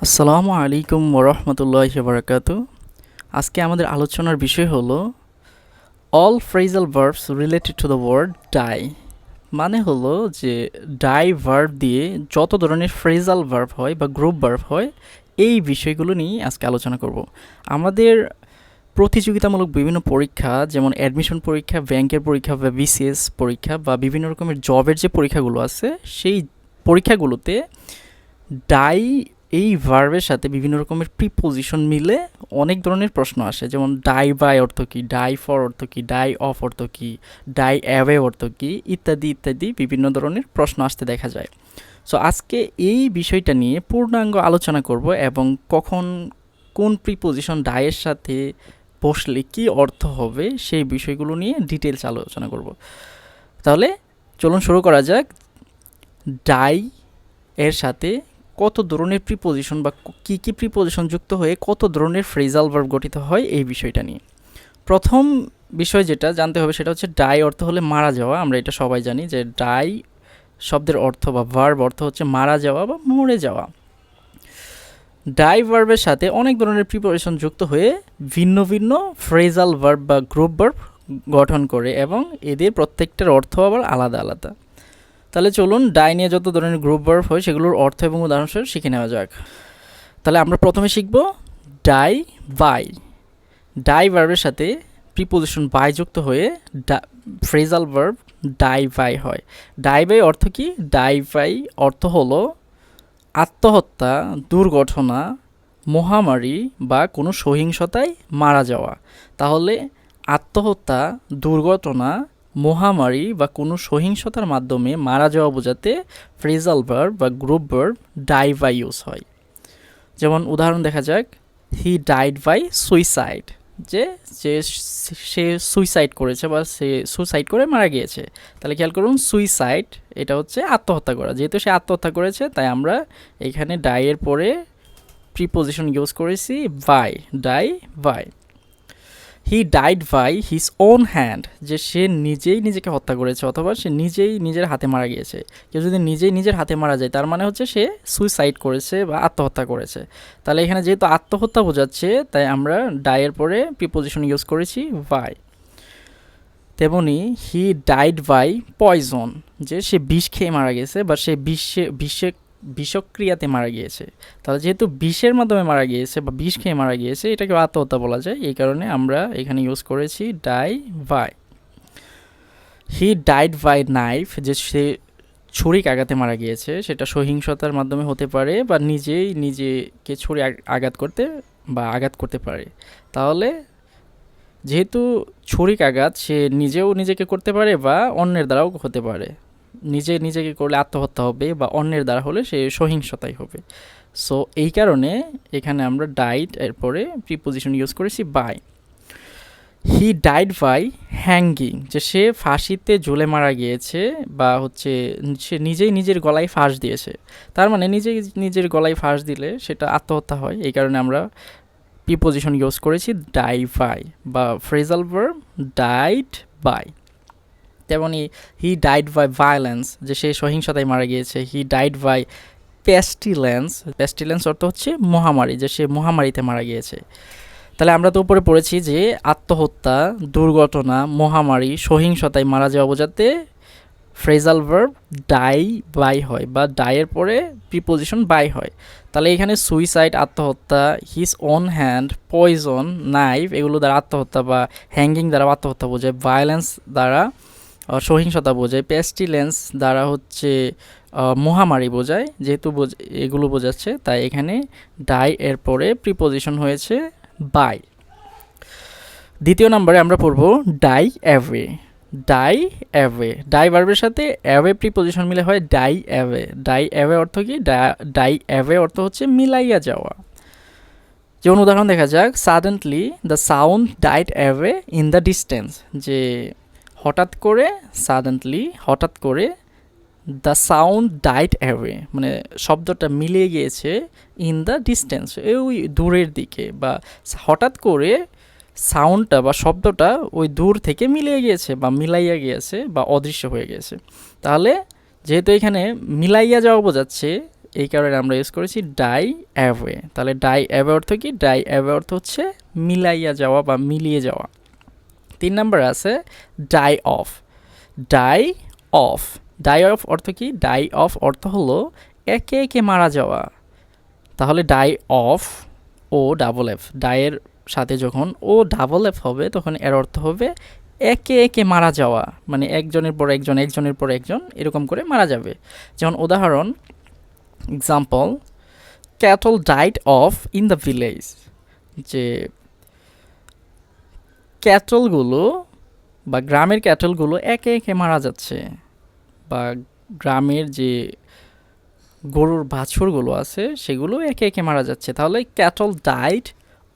আসসালামু আলাইকুম ওরহমতুল্লাহি বারাকাতু। আজকে আমাদের আলোচনার বিষয় হলো all phrasal verbs related to the word die. মানে হলো যে ডাই ভার্ব দিয়ে যত ধরনের ফ্রেজাল ভার্ব হয় বা গ্রুপ ভার্ব হয় এই বিষয়গুলো নিয়ে আজকে আলোচনা করব। আমাদের প্রতিযোগিতামূলক বিভিন্ন পরীক্ষা, যেমন অ্যাডমিশন পরীক্ষা, ব্যাংকের পরীক্ষা বা বিসিএস পরীক্ষা বা বিভিন্ন রকমের জবের যে পরীক্ষাগুলো আছে, সেই পরীক্ষাগুলোতে ডাই এই ভার্বের সাথে বিভিন্ন রকমের প্রিপোজিশন মিলে অনেক ধরনের প্রশ্ন আসে। যেমন ডাই বাই অর্থ কী, ডাই ফর অর্থ কী, ডাই অফ অর্থ কী, ডাই অ্যাওয়ে অর্থ কী, ইত্যাদি ইত্যাদি বিভিন্ন ধরনের প্রশ্ন আসতে দেখা যায়। সো আজকে এই বিষয়টা নিয়ে পূর্ণাঙ্গ আলোচনা করব এবং কখন কোন প্রিপোজিশন ডাইয়ের সাথে বসলে কী অর্থ হবে সেই বিষয়গুলো নিয়ে ডিটেলস আলোচনা করব। তাহলে চলুন শুরু করা যাক। ডাই এর সাথে কত ধরনের প্রিপোজিশন বা কী কী প্রিপোজিশন যুক্ত হয়ে কত ধরনের ফ্রেজাল ভার্ব গঠিত হয় এই বিষয়টা নিয়ে প্রথম বিষয় যেটা জানতে হবে সেটা হচ্ছে ডাই অর্থ হলে মারা যাওয়া। আমরা এটা সবাই জানি যে ডাই শব্দের অর্থ বা ভার্ব অর্থ হচ্ছে মারা যাওয়া বা মরে যাওয়া। ডাই ভার্বের সাথে অনেক ধরনের প্রিপোজিশন যুক্ত হয়ে ভিন্ন ভিন্ন ফ্রেজাল ভার্ব বা গ্রুপ ভার্ব গঠন করে এবং এদের প্রত্যেকটার অর্থ আবার আলাদা আলাদা। তাহলে চলুন ডাই নিয়ে যত ধরনের গ্রুপ ভার্ব হয় সেগুলোর অর্থ এবং উদাহরণস্বরূপ শিখে নেওয়া যাক। তাহলে আমরা প্রথমে শিখব ডাই বাই। ডাই ভার্বের সাথে প্রিপোজিশন বাই যুক্ত হয়ে ফ্রেজাল ভার্ব ডাই বাই হয়। ডাই বাই অর্থ কি? ডাই বাই অর্থ হলো আত্মহত্যা, দুর্ঘটনা, মহামারী বা কোনো সহিংসতায় মারা যাওয়া। তাহলে আত্মহত্যা, দুর্ঘটনা, মহামারী বা কোনো সহিংসতার মাধ্যমে মারা যাওয়া বোঝাতে ফ্রেজাল ভার্ব বা group verb die by use হয়। যেমন উদাহরণ দেখা যাক, হি ডাইড বাই সুইসাইড, যে যে সে সুইসাইড করেছে বা সে সুইসাইড করে মারা গিয়েছে। তাহলে খেয়াল করুন, সুইসাইড এটা হচ্ছে আত্মহত্যা করা। যেহেতু সে আত্মহত্যা করেছে তাই আমরা এখানে ডাইয়ের পরে প্রিপোজিশন ইউজ করেছি by, die by. He died by his own hand, যে সে নিজেই নিজেকে হত্যা করেছে অথবা সে নিজেই নিজের হাতে মারা গিয়েছে। কেউ যদি নিজেই নিজের হাতে মারা যায় তার মানে হচ্ছে সে সুইসাইড করেছে বা আত্মহত্যা করেছে। তাহলে এখানে যেহেতু আত্মহত্যা বোঝাচ্ছে তাই আমরা ডাইয়ের পরে প্রিপোজিশন ইউজ করেছি বাই। তেমনি হি ডাইড বাই পয়জন, যে সে বিষ খেয়ে মারা গেছে বা সে বিষক্রিয়াতে মারা গিয়েছে। তাহলে যেহেতু বিষের মাধ্যমে মারা গিয়েছে বা বিষ খেয়ে মারা গিয়েছে, এটাকে আত্মহত্যা বলা যায়। এই কারণে আমরা এখানে ইউজ করেছি die by. He died by knife, যে সে ছুরিক আঘাতে মারা গিয়েছে। সেটা সহিংসতার মাধ্যমে হতে পারে বা নিজেই নিজেকে ছুরি আঘাত করতে পারে। তাহলে যেহেতু ছুরিক আঘাত সে নিজেও নিজেকে করতে পারে বা অন্যের দ্বারাও হতে পারে। নিজেকে করলে আত্মহত্যা হবে বা অন্যের দ্বারা হলে সে সহিংসতাই হবে। সো এই কারণে এখানে আমরা ডাইড এরপরে প্রিপোজিশন ইউজ করেছি by. He died by hanging, যে সে ফাঁসিতে ঝুলে মারা গিয়েছে বা হচ্ছে সে নিজেই নিজের গলায় ফাঁস দিয়েছে। তার মানে নিজেই নিজের গলায় ফাঁস দিলে সেটা আত্মহত্যা হয়। এই কারণে আমরা প্রিপোজিশন ইউজ করেছি ডাই বাই বা ফ্রেজাল ভার্ব ডাইড বাই। তেমনি হি ডাইড বাই ভায়োলেন্স, যে সে সহিংসতায় মারা গিয়েছে। হি ডাইড বাই পেস্টিলেন্স অর্থ হচ্ছে মহামারী, যে সে মহামারীতে মারা গিয়েছে। তাহলে আমরা তো উপরে পড়েছি যে আত্মহত্যা, দুর্ঘটনা, মহামারী, সহিংসতায় মারা যাওয়া বোঝাতে ফ্রেজাল ভার্ব ডাই বাই হয় বা ডাইয়ের পরে প্রিপোজিশন বাই হয়। তাহলে এখানে সুইসাইড আত্মহত্যা, his own hand, poison, knife এগুলো দ্বারা আত্মহত্যা বা হ্যাঙ্গিং দ্বারা আত্মহত্যা বোঝায়, ভায়োলেন্স দ্বারা সহিংসতা বোঝায়, পেস্টিলেন্স দ্বারা হচ্ছে মহামারী বোঝায়। যেহেতু এগুলো বোঝাচ্ছে তাই এখানে ডাই এর পরে প্রিপোজিশন হয়েছে বাই। দ্বিতীয় নম্বরে আমরা পড়ব die away. Die away, die ভার্বের সাথে অ্যাওয়ে প্রিপোজিশন মিলে হয় ডাই অ্যাওয়ে। ডাই অ্যাওয়ে অর্থ কি? ডাই অ্যাওয়ে অর্থ হচ্ছে মিলাইয়া যাওয়া। যেমন উদাহরণ দেখা যাক, suddenly the sound died away in the distance, যে হঠাৎ করে দ্য সাউন্ড ডাইড অ্যাওয়ে, মানে শব্দটা মিলিয়ে গিয়েছে ইন দ্য ডিস্টেন্স, ওই দূরের দিকে, বা হঠাৎ করে সাউন্ডটা বা শব্দটা ওই দূর থেকে মিলিয়ে গিয়েছে বা মিলাইয়া গিয়েছে বা অদৃশ্য হয়ে গেছে। তাহলে যেহেতু এখানে মিলাইয়া যাওয়া বোঝাচ্ছে, এই কারণে আমরা ইউজ করেছি ডাই অ্যাওয়ে। তাহলে ডাই অ্যাওয়ে অর্থ কি? ডাই অ্যাওয়ে অর্থ হচ্ছে মিলাইয়া যাওয়া বা মিলিয়ে যাওয়া। 3 নম্বর আছে die of. Die of, die off অর্থ কি? ডাই অফ অর্থ হলো একে একে মারা যাওয়া। তাহলে die off O double F, ডাইয়ের সাথে যখন ও ডাবল এফ হবে তখন এর অর্থ হবে একে একে মারা যাওয়া, মানে একজনের পর একজন, একজনের পর একজন এরকম করে মারা যাবে। যেমন উদাহরণ, example, cattle died of in the village, যে ক্যাটলগুলো বা গ্রামের ক্যাটলগুলো একে একে মারা যাচ্ছে, বা গ্রামের যে গরুর বাছুরগুলো আছে সেগুলো একে একে মারা যাচ্ছে। তাহলে cattle died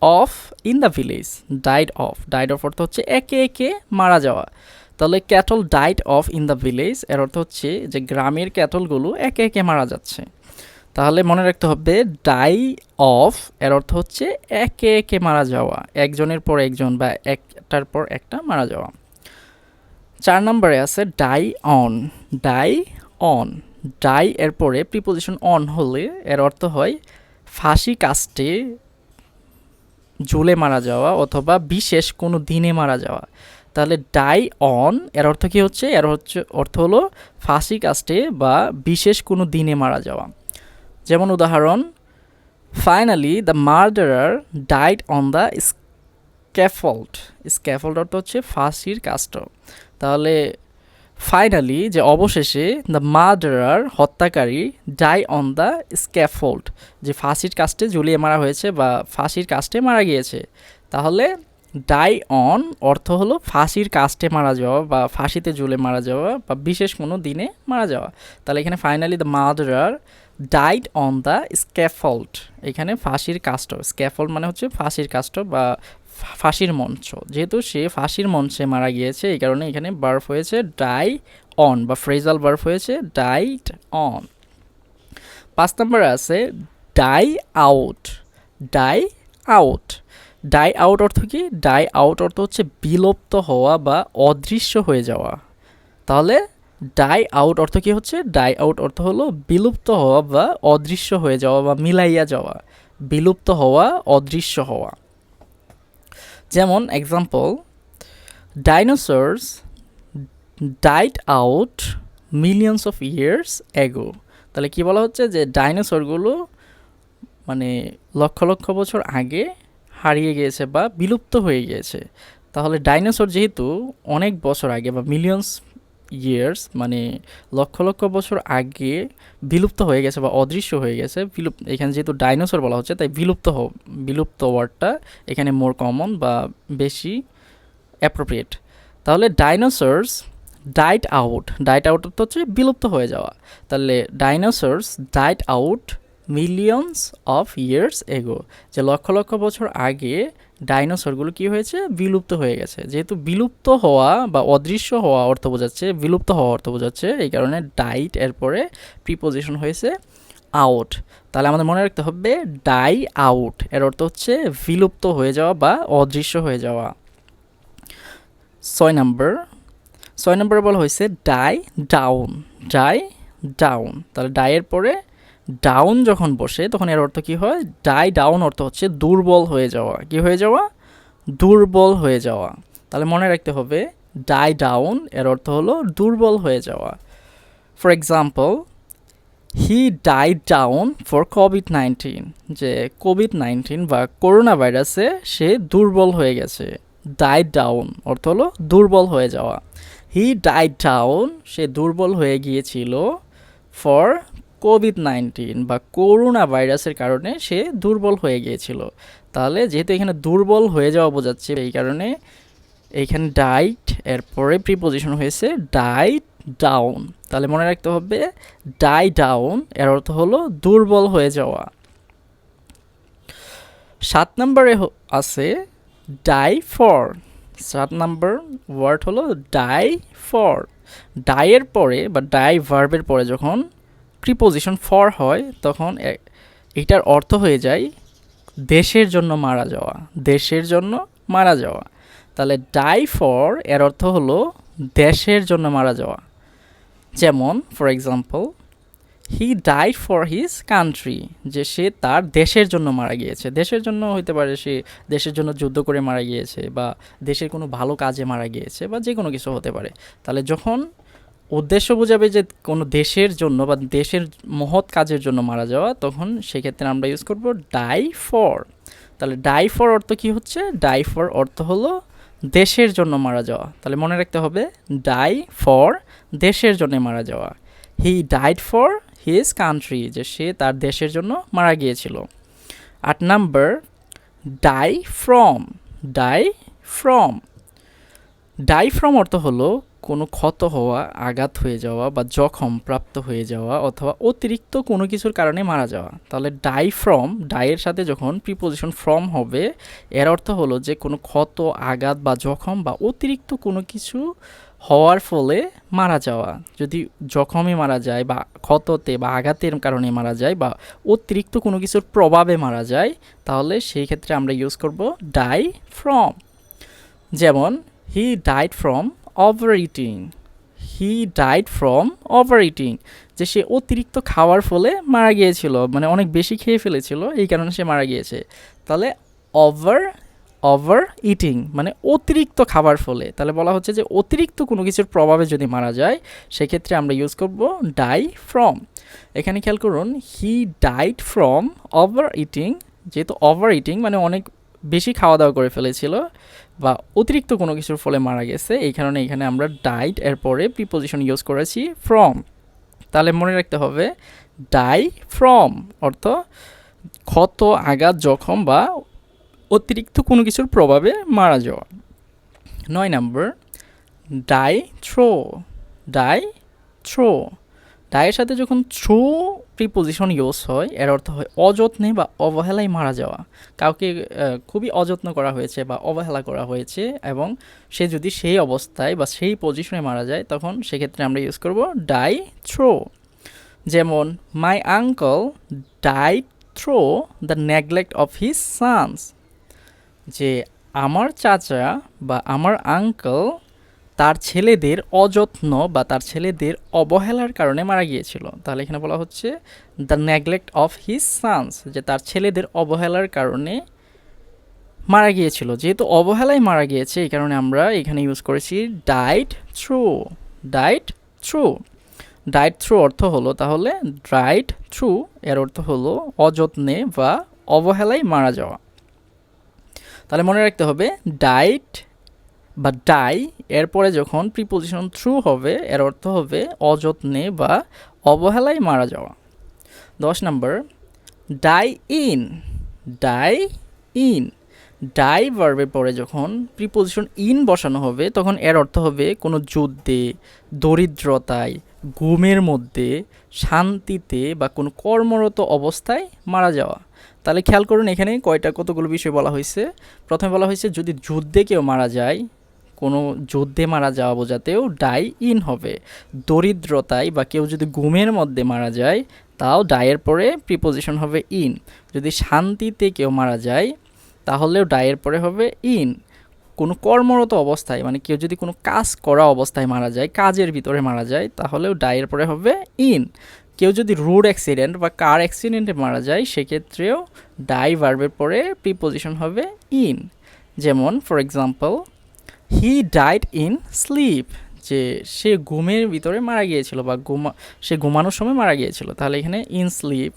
of in the village, died of, died of অর্থ হচ্ছে একে একে মারা যাওয়া। তাহলে cattle died of in the village এর অর্থ হচ্ছে যে গ্রামের ক্যাটলগুলো একে একে মারা যাচ্ছে। তাহলে মনে রাখতে হবে ডাই অফ এর অর্থ হচ্ছে একে একে মারা যাওয়া, একজনের পর একজন বা একটার পর একটা মারা যাওয়া। 4 নম্বরে আছে die on. Die on, die এর পরে প্রিপোজিশন অন হলে এর অর্থ হয় ফাঁসি কাস্টে ঝুলে মারা যাওয়া অথবা বিশেষ কোনো দিনে মারা যাওয়া। তাহলে ডাই অন এর অর্থ কি হচ্ছে? এর হচ্ছে অর্থ হলো ফাঁসি কাস্টে বা বিশেষ কোনো দিনে মারা যাওয়া। যেমন উদাহরণ, finally the murderer died on the scaffold. Scaffold অর্থ হচ্ছে ফাঁসির কাস্ট। তাহলে ফাইনালি, যে অবশেষে, দ্য মার্ডারার হত্যাকারী, ডাই অন দ্য স্ক্যাফোল্ড, যে ফাঁসির কাস্টে ঝুলিয়ে মারা হয়েছে বা ফাঁসির কাস্টে মারা গিয়েছে। তাহলে ডাই অন অর্থ হলো ফাঁসির কাস্টে মারা যাওয়া বা ফাঁসিতে ঝুলে মারা যাওয়া বা বিশেষ কোনো দিনে মারা যাওয়া। তাহলে এখানে finally the murderer died on the scaffold, এখানে ফাঁসির কাস্ট, স্ক্যাফোল্ড মানে হচ্ছে ফাঁসির কাস্ট বা ফাঁসির মঞ্চ, যেহেতু সে ফাঁসির মঞ্চে মারা গিয়েছে এই কারণে এখানে ভার্ব হয়েছে ডাই অন বা ফ্রেজাল ভার্ব হয়েছে ডাইড অন। 5 নম্বরে আছে die out. Die out, die out অর্থ কি? ডাই আউট অর্থ হচ্ছে বিলুপ্ত হওয়া বা অদৃশ্য হয়ে যাওয়া। তাহলে ডাই আউট অর্থ কি হচ্ছে? ডাই আউট অর্থ হলো বিলুপ্ত হওয়া বা অদৃশ্য হয়ে যাওয়া বা মিলাইয়া যাওয়া, বিলুপ্ত হওয়া, অদৃশ্য হওয়া। যেমন example, dinosaurs died out millions of years ago. তাহলে কি বলা হচ্ছে? যে ডাইনোসরগুলো মানে লক্ষ লক্ষ বছর আগে হারিয়ে গিয়েছে বা বিলুপ্ত হয়ে গিয়েছে। তাহলে ডাইনোসর যেহেতু অনেক বছর আগে বা মিলিয়ন্স ইয়ার্স মানে লক্ষ লক্ষ বছর আগে বিলুপ্ত হয়ে গেছে বা অদৃশ্য হয়ে গেছে, এখানে যেহেতু ডাইনোসর বলা হচ্ছে তাই বিলুপ্ত ওয়ার্ডটা এখানে মোর কমন বা বেশি অ্যাপ্রোপ্রিয়েট। তাহলে dinosaurs died out, died out তো হচ্ছে বিলুপ্ত হয়ে যাওয়া। তাহলে dinosaurs died out millions of years ago, যে লক্ষ লক্ষ বছর আগে ডাইনোসরগুলো কি হয়েছে? বিলুপ্ত হয়ে গেছে। যেহেতু বিলুপ্ত হওয়া বা অদৃশ্য হওয়া অর্থ বোঝাচ্ছে, বিলুপ্ত হওয়া অর্থ বোঝাচ্ছে, এই কারণে ডাইড এরপরে প্রিপোজিশন হয়েছে আউট। তাহলে আমাদের মনে রাখতে হবে ডাই আউট এর অর্থ হচ্ছে বিলুপ্ত হয়ে যাওয়া বা অদৃশ্য হয়ে যাওয়া। 6 নম্বরে বলা হয়েছে ডাই ডাউন। ডাই ডাউন, তাহলে ডাইয়ের পরে ডাউন যখন বসে তখন এর অর্থ কি হয়? ডাই ডাউন অর্থ হচ্ছে দুর্বল হয়ে যাওয়া। কি হয়ে যাওয়া? দুর্বল হয়ে যাওয়া। তাহলে মনে রাখতে হবে ডাই ডাউন এর অর্থ হলো দুর্বল হয়ে যাওয়া। For example, he died down for COVID-19, যে কোভিড-19 বা করোনা ভাইরাসে সে দুর্বল হয়ে গেছে। ডাইড ডাউন অর্থ হলো দুর্বল হয়ে যাওয়া। হি ডাইড ডাউন, সে দুর্বল হয়ে গিয়েছিল, ফর কোভিড-19 বা করোনা ভাইরাসের কারণে সে দুর্বল হয়ে গিয়েছিল। তাহলে যেহেতু এখানে দুর্বল হয়ে যাওয়া বোঝাচ্ছে এই কারণে এইখানে ডাইড এরপরে প্রিপোজিশন হয়েছে ডাইড ডাউন। তাহলে মনে রাখতে হবে ডাই ডাউন এর অর্থ হলো দুর্বল হয়ে যাওয়া। 7 নম্বরে আছে ডাই ফর। 7 নম্বর ওয়ার্ড হলো ডাই ফর। ডাইয়ের পরে বা ডাই ভার্বের পরে যখন প্রিপোজিশন ফর হয় তখন এটার অর্থ হয়ে যায় দেশের জন্য মারা যাওয়া, দেশের জন্য মারা যাওয়া। তাহলে ডাই ফর এর অর্থ হলো দেশের জন্য মারা যাওয়া। যেমন for example, he died for his country, যে সে তার দেশের জন্য মারা গিয়েছে। দেশের জন্য হইতে পারে সে দেশের জন্য যুদ্ধ করে মারা গিয়েছে, বা দেশের কোনো ভালো কাজে মারা গিয়েছে, বা যে কোনো কিছু হতে পারে। তাহলে যখন উদ্দেশ্য বোঝাবে যে কোনো দেশের জন্য বা দেশের মহৎ কাজের জন্য মারা যাওয়া, তখন সেক্ষেত্রে আমরা ইউজ করব ডাই ফর। তাহলে ডাই ফর অর্থ কি হচ্ছে? ডাই ফর অর্থ হলো দেশের জন্য মারা যাওয়া। তাহলে মনে রাখতে হবে ডাই ফর দেশের জন্য মারা যাওয়া। He died for his country, যে সে তার দেশের জন্য মারা গিয়েছিল। 8 number, die from. Die from, die from অর্থ হলো কোনো ক্ষত হওয়া, আঘাত হয়ে যাওয়া বা জখম প্রাপ্ত হয়ে যাওয়া অথবা অতিরিক্ত কোনো কিছুর কারণে মারা যাওয়া। তাহলে ডাই ফ্রম, ডাইয়ের সাথে যখন প্রিপোজিশন ফ্রম হবে, এর অর্থ হলো যে কোনো ক্ষত, আঘাত বা জখম বা অতিরিক্ত কোনো কিছু হওয়ার ফলে মারা যাওয়া। যদি জখমে মারা যায় বা ক্ষততে বা আঘাতের কারণে মারা যায় বা অতিরিক্ত কোনো কিছুর প্রভাবে মারা যায়, তাহলে সেই ক্ষেত্রে আমরা ইউজ করব ডাই ফ্রম। যেমন he died from over eating. He died from over eating, যে সে অতিরিক্ত খাওয়ার ফলে মারা গিয়েছিল, মানে অনেক বেশি খেয়ে ফেলেছিল, এই কারণে সে মারা গিয়েছে। তাহলে ওভার, ওভার ইটিং মানে অতিরিক্ত খাবার ফলে। তাহলে বলা হচ্ছে যে অতিরিক্ত কোনো কিছুর প্রভাবে যদি মারা যায়, সেক্ষেত্রে আমরা ইউজ করব ডাই ফ্রম। এখানে খেয়াল করুন, he died from over eating, যেহেতু ওভার ইটিং মানে অনেক বেশি খাওয়া দাওয়া করে ফেলেছিল বা অতিরিক্ত কোনো কিছুর ফলে মারা গেছে, এই কারণে এখানে আমরা ডাইড এর পরে প্রিপোজিশন ইউজ করেছি ফ্রম। তাহলে মনে রাখতে হবে ডাই ফ্রম অর্থ ক্ষত, আঘাত, জখম বা অতিরিক্ত কোনো কিছুর প্রভাবে মারা যাওয়া। 9 number, die throw. Die throw, ডাইয়ের সাথে যখন থ্রো প্রিপোজিশন ইউজ হয়, এর অর্থ হয় অযত্নে বা অবহেলায় মারা যাওয়া। কাউকে খুবই অযত্ন করা হয়েছে বা অবহেলা করা হয়েছে, এবং সে যদি সেই অবস্থায় বা সেই পজিশনে মারা যায়, তখন সেক্ষেত্রে আমরা ইউজ করব ডাই থ্রো। যেমন my uncle died through the neglect of his sons, যে আমার চাচা বা আমার আঙ্কেল তার ছেলেদের অযত্ন বা তার ছেলেদের অবহেলার কারণে মারা গিয়েছিল। তাহলে এখানে বলা হচ্ছে the neglect of his sons, যে তার ছেলেদের অবহেলার কারণে মারা গিয়েছিল। যেহেতু অবহেলায় মারা গিয়েছে, এই কারণে আমরা এখানে ইউজ করেছি died through. Died through, died through অর্থ হলো তাহলে ডাইড থ্রু, এর অর্থ হলো অযত্নে বা অবহেলায় মারা যাওয়া। তাহলে মনে রাখতে হবে ডাইড বা ডাই এরপরে যখন প্রিপোজিশন থ্রু হবে, এর অর্থ হবে অযত্নে বা অবহেলায় মারা যাওয়া। 10 number, die in. Die in, die ভার্বের পরে যখন প্রিপোজিশন ইন বসানো হবে, তখন এর অর্থ হবে কোনো যুদ্ধে, দরিদ্রতায়, ঘুমের মধ্যে, শান্তিতে বা কোনো কর্মরত অবস্থায় মারা যাওয়া। তাহলে খেয়াল করুন এখানে কতগুলো বিষয় বলা হয়েছে। প্রথমে বলা হয়েছে যদি যুদ্ধে কেউ মারা যায়, কোনো যুদ্ধে মারা যাওয়া বোঝাতেও ডাই ইন হবে। দরিদ্রতায় বা কেউ যদি ঘুমের মধ্যে মারা যায়, তাও ডাইয়ের পরে প্রিপোজিশন হবে ইন। যদি শান্তিতে কেউ মারা যায়, তাহলেও ডাইয়ের পরে হবে ইন। কোনো কর্মরত অবস্থায় মানে কেউ যদি কোনো কাজ করা অবস্থায় মারা যায়, কাজের ভিতরে মারা যায়, তাহলেও ডাইয়ের পরে হবে ইন। কেউ যদি রোড অ্যাক্সিডেন্ট বা কার অ্যাক্সিডেন্টে মারা যায়, সেক্ষেত্রেও ডাই ভার্বের পরে প্রিপোজিশন হবে ইন। যেমন for example, he died in sleep, যে সে ঘুমের ভিতরে মারা গিয়েছিল বা সে ঘুমানোর সময় মারা গিয়েছিল। তাহলে এখানে ইন স্লিপ,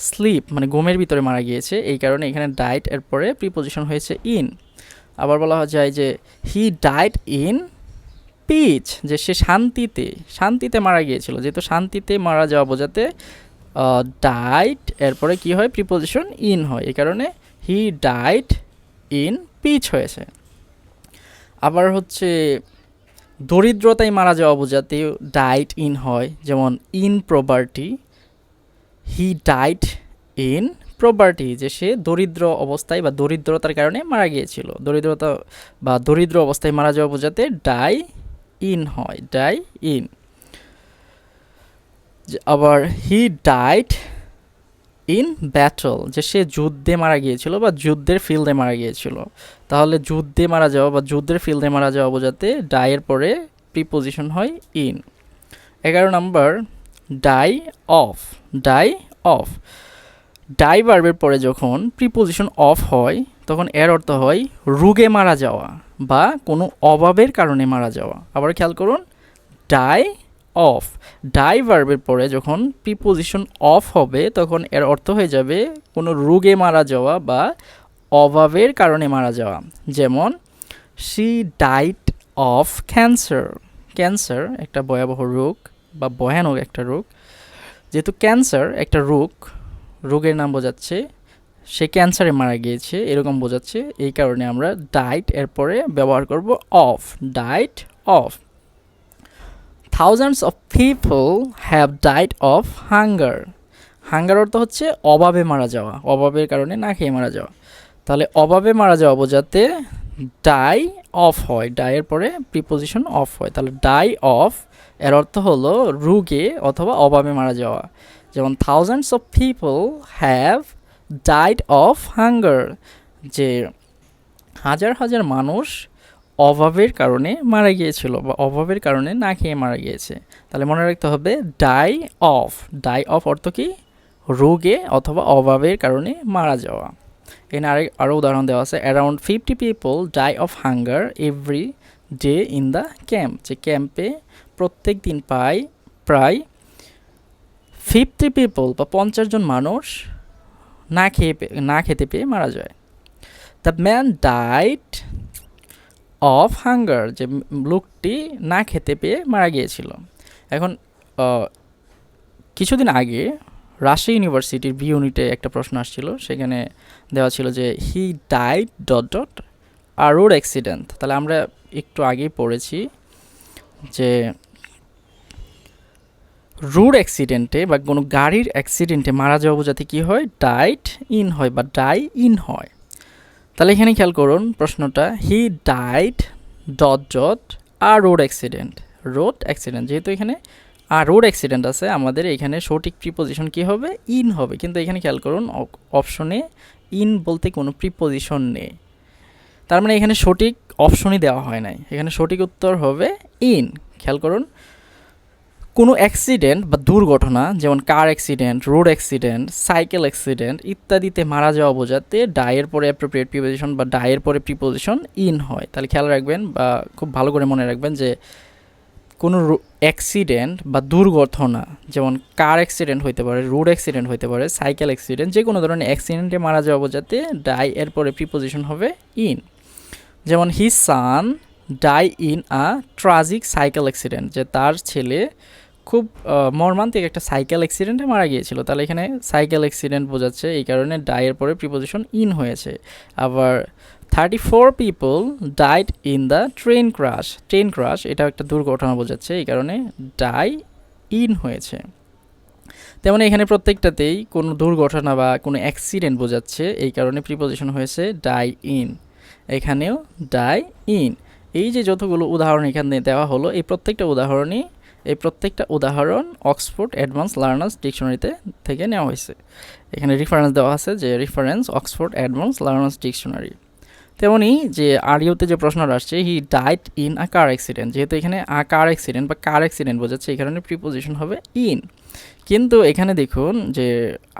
স্লিপ মানে ঘুমের ভিতরে মারা গিয়েছে, এই কারণে এখানে ডাইড এর পরে প্রিপোজিশন হয়েছে ইন। আবার বলা যায় যে হি ডাইড ইন পিচ, যে সে শান্তিতে মারা গিয়েছিল। যেহেতু শান্তিতে মারা যাওয়া বোঝাতে ডাইড এরপরে কি হয়, প্রিপোজিশন ইন হয়, এই কারণে হি ডাইড ইন পিচ হয়েছে। আবার হচ্ছে দরিদ্রতায় মারা যাওয়া বোঝাতে ডাইড ইন হয়, যেমন in property, he died in property, যে সে দরিদ্র অবস্থায় বা দরিদ্রতার কারণে মারা গিয়েছিল। দরিদ্রতা বা দরিদ্র অবস্থায় মারা যাওয়া বোঝাতে ডাই ইন হয়, ডাই ইন। আবার হি ডাইড ইন ব্যাটল, যে সে যুদ্ধে মারা গিয়েছিল বা যুদ্ধের ফিল্ডে মারা গিয়েছিল। তাহলে যুদ্ধে মারা যাওয়া বা যুদ্ধের ফিল্ডে মারা যাওয়া বোঝাতে ডাইয়ের পরে প্রিপোজিশন হয় in. 11 number, die of, die of. Die ভার্বের পরে যখন প্রিপোজিশন অফ হয় তখন এর অর্থ হয় রোগে মারা যাওয়া বা কোনো অভাবের কারণে মারা যাওয়া। আবার খেয়াল করুন, ডাই অফ। ডাই ভার্বের পরে যখন প্রিপোজিশন অফ হবে তখন এর অর্থ হয়ে যাবে কোনো রোগে মারা যাওয়া বা অভাবের কারণে মারা যাওয়া। যেমন she died of cancer. Cancer একটা ভয়াবহ রোগ বা ভয়ানক একটা রোগ। যেহেতু ক্যান্সার একটা রোগের নাম বোঝাচ্ছে, সে ক্যান্সারে মারা গিয়েছে এরকম বোঝাচ্ছে, এই কারণে আমরা ডাইট এরপরে ব্যবহার করব অফ, ডাইট of. Thousands of people have died of hunger. Hunger অর্থ হচ্ছে অভাবে মারা যাওয়া, অভাবের কারণে না খেয়ে মারা যাওয়া। তাহলে অভাবে মারা যাওয়া বোঝাতে ডাই অফ হয়, ডাইয়ের পরে প্রিপোজিশন অফ হয়। তাহলে ডাই অফ এর অর্থ হলো রোগে অথবা অভাবে মারা যাওয়া। যেমন thousands of people have died of hunger, যে হাজার হাজার মানুষ অভাবের কারণে মারা গিয়েছিল বা অভাবের কারণে না খেয়ে মারা গিয়েছে। তাহলে মনে রাখতে হবে ডাই অফ। ডাই অফ অর্থ কি? রোগে অথবা অভাবের কারণে মারা যাওয়া। এখানে আরও উদাহরণ দেওয়া আছে, around 50 people die of hunger every day in the camp. যে ক্যাম্পে প্রত্যেক দিন প্রায় 50 পিপল বা 50 জন মানুষ না খেতে পেয়ে মারা যায়। The man died of hunger, যে লোকটি না খেতে পেয়ে মারা গিয়েছিল। এখন কিছুদিন আগে রাজশাহী ইউনিভার্সিটির বি ইউনিটে একটা প্রশ্ন আসছিল, সেখানে দেওয়া ছিল যে he died dot a road accident. তাহলে আমরা একটু আগেই পড়েছি যে রোড অ্যাক্সিডেন্টে বা কোনো গাড়ির অ্যাক্সিডেন্টে মারা যাওয়া বোঝাতে কী হয়? ডাইড ইন হয় বা ডাই ইন হয়। তাহলে এখানে খেয়াল করুন প্রশ্নটা, he died dot a road accident. Road accident, যেহেতু এখানে আর রোড অ্যাক্সিডেন্ট আছে, আমাদের এখানে সঠিক প্রিপোজিশন কী হবে? ইন হবে। কিন্তু এখানে খেয়াল করুন অপশনে ইন বলতে কোনো প্রিপোজিশন নেই, তার মানে এখানে সঠিক অপশনই দেওয়া হয় নাই, এখানে সঠিক উত্তর হবে ইন। খেয়াল করুন, কোনো অ্যাক্সিডেন্ট বা দুর্ঘটনা যেমন car accident, road accident, cycle accident ইত্যাদিতে মারা যাওয়া বোঝাতে ডায়ের পরে অ্যাপ্রোপ্রিয়েট প্রিপোজিশন বা ডায়ের পরে প্রিপোজিশন ইন হয়। তাহলে খেয়াল রাখবেন বা খুব ভালো করে মনে রাখবেন যে কোনো অ্যাক্সিডেন্ট বা দুর্ঘটনা যেমন কার অ্যাক্সিডেন্ট হইতে পারে, রোড অ্যাক্সিডেন্ট হইতে পারে, সাইকেল অ্যাক্সিডেন্ট, যে কোনো ধরনের অ্যাক্সিডেন্টে মারা যাওয়া বোঝাতে ডাই এর পরে প্রিপোজিশন হবে ইন। যেমন his son die in a tragic cycle accident, যে তার ছেলে খুব মর্মান্তিক একটা সাইকেল অ্যাক্সিডেন্টে মারা গিয়েছিল। তাহলে এখানে সাইকেল অ্যাক্সিডেন্ট বোঝাচ্ছে, এই কারণে ডাইয়ের পরে প্রিপোজিশন ইন হয়েছে। আবার 34 people died in the train crash, এটা একটা দুর্ঘটনা বোঝাচ্ছে, এই কারণে ডাই ইন হয়েছে। তেমন এখানে প্রত্যেকটাতেই কোনো দুর্ঘটনা বা কোনো অ্যাক্সিডেন্ট বোঝাচ্ছে, এই কারণে প্রিপোজিশন হয়েছে ডাই ইন। এখানেও ডাই ইন। এই যে যতগুলো উদাহরণ এখানে দেওয়া হলো, এই প্রত্যেকটা উদাহরণ অক্সফোর্ড অ্যাডভান্স লার্নার্স ডিকশনারিতে থেকে নেওয়া হয়েছে। এখানে রেফারেন্স দেওয়া আছে, যে reference Oxford advance learners dictionary. তেমনই যে আরিওতে যে প্রশ্নটা আসছে, হি died in a car accident, যেহেতু এখানে আ কার অ্যাক্সিডেন্ট বা কার অ্যাক্সিডেন্ট বোঝাচ্ছে, এই কারণে প্রিপোজিশন হবে ইন। কিন্তু এখানে দেখুন যে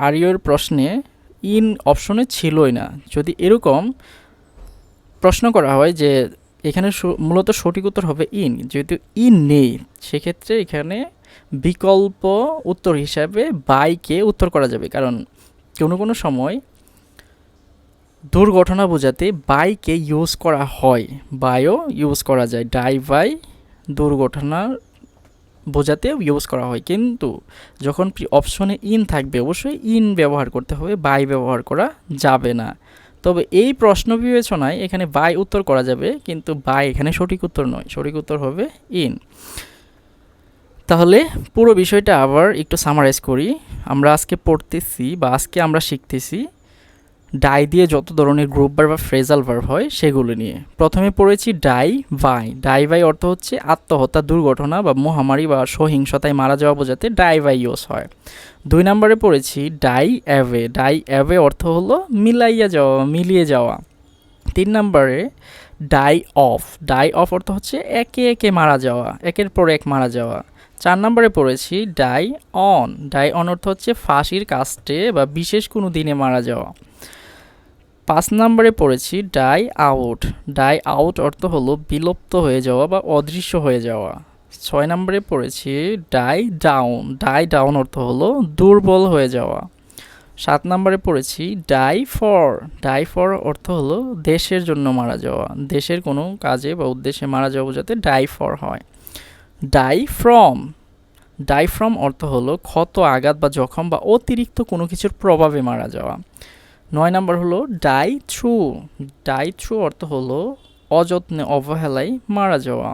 আরিওর প্রশ্নে ইন অপশনে ছিলই না। যদি এরকম প্রশ্ন করা হয় যে এখানে মূলত সঠিক উত্তর হবে ইন, যেহেতু ইন নেই, সেক্ষেত্রে এখানে বিকল্প উত্তর হিসাবে বাইকে উত্তর করা যাবে। কারণ কোনো সময় দুর্ঘটনা বোঝাতে বাইকে ইউজ করা হয়, বাইও ইউজ করা যায়, ডাই বাই দুর্ঘটনা বোঝাতেও ইউজ করা হয়। কিন্তু যখন অপশনে ইন থাকবে অবশ্যই ইন ব্যবহার করতে হবে, বাই ব্যবহার করা যাবে না। তবে এই প্রশ্ন বিবেচনায় এখানে বাই উত্তর করা যাবে, কিন্তু বাই এখানে সঠিক উত্তর নয়, সঠিক উত্তর হবে ইন। তাহলে পুরো বিষয়টা আবার একটু সামারাইজ করি। আমরা আজকে পড়তেছি বা আজকে আমরা শিখতেছি ডাই দিয়ে যত ধরনের গ্রুপ ভার্ব বা ফ্রেজাল ভার্ব হয় সেগুলো নিয়ে। প্রথমে পড়েছি ডাই বাই অর্থ হচ্ছে আত্মহত্যা, দুর্ঘটনা বা মহামারী বা সহিংসতায় মারা যাওয়া বোঝাতে ডাই বাই ইউজ হয়। 2 নম্বরে পড়েছি ডাই অ্যাওয়ে অর্থ হলো মিলিয়ে যাওয়া। 3 নম্বরে ডাই অফ অর্থ হচ্ছে একে একে মারা যাওয়া, একের পর এক মারা যাওয়া। 4 নম্বরে পড়েছি ডাই অন। ডাই অন অর্থ হচ্ছে ফাঁসির কাস্টে বা বিশেষ কোনো দিনে মারা যাওয়া। 5 নম্বরে পড়েছি ডাই আউট। ডাই আউট অর্থ হলো বিলুপ্ত হয়ে যাওয়া বা অদৃশ্য হয়ে যাওয়া। 6 নম্বরে পড়েছি ডাই ডাউন। ডাই ডাউন অর্থ হলো দুর্বল হয়ে যাওয়া। 7 নম্বরে পড়েছি ডাই ফর। ডাই ফর অর্থ হলো দেশের জন্য মারা যাওয়া, দেশের কোনো কাজে বা উদ্দেশ্যে মারা যাওয়া বোঝাতে ডাই ফর হয়। Die from. ডাই ফ্রম অর্থ হলো ক্ষত, আঘাত বা জখম বা অতিরিক্ত কোনো কিছুর প্রভাবে মারা যাওয়া। 9 নম্বর হলো ডাই থ্রু। ডাই থ্রু অর্থ হলো অযত্নে, অবহেলায় মারা যাওয়া।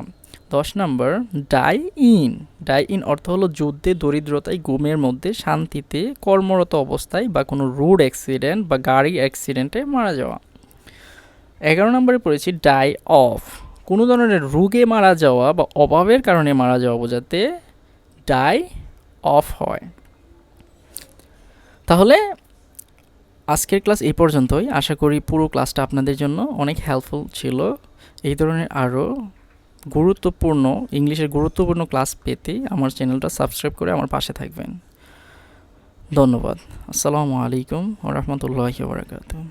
10 নম্বর ডাই ইন। ডাই ইন অর্থ হলো যুদ্ধে, দরিদ্রতায়, গুমের মধ্যে, শান্তিতে, কর্মরত অবস্থায় বা কোনো রোড অ্যাক্সিডেন্ট বা গাড়ি অ্যাক্সিডেন্টে মারা যাওয়া। 11 নম্বরে পড়েছি ডাই অফ। কোনো ধরনের রোগে মারা যাওয়া বা অভাবের কারণে মারা যাওয়া বোঝাতে ডাই অফ হয়। তাহলে আজকের ক্লাস এই পর্যন্তই। আশা করি পুরো ক্লাসটা আপনাদের জন্য অনেক হেল্পফুল ছিল। এই ধরনের আরও গুরুত্বপূর্ণ ইংলিশের গুরুত্বপূর্ণ ক্লাস পেতে আমার চ্যানেলটা সাবস্ক্রাইব করে আমার পাশে থাকবেন। ধন্যবাদ। আসসালামু আলাইকুম ওয়া রাহমাতুল্লাহি ওয়া বারাকাতুহু।